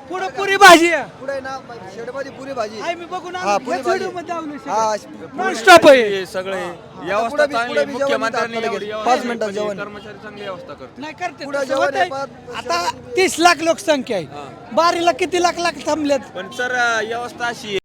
पुढं पुरी भाजी आहे पुढे ना शेडमध्ये पुरी भाजी आहे मी बघून हा, पुरी भाजी. हा, नॉन स्टॉप आहे सगळे व्यवस्था चांगली मुख्यमंत्र्यांनी 5 मिनिटात जेवण नाही करते पुढं तसं जेवण होतंय. आहे, पाच- आता 30 लाख लोकसंख्या आहे बारीला किती लाख थांबल्यात पण सर व्यवस्था अशी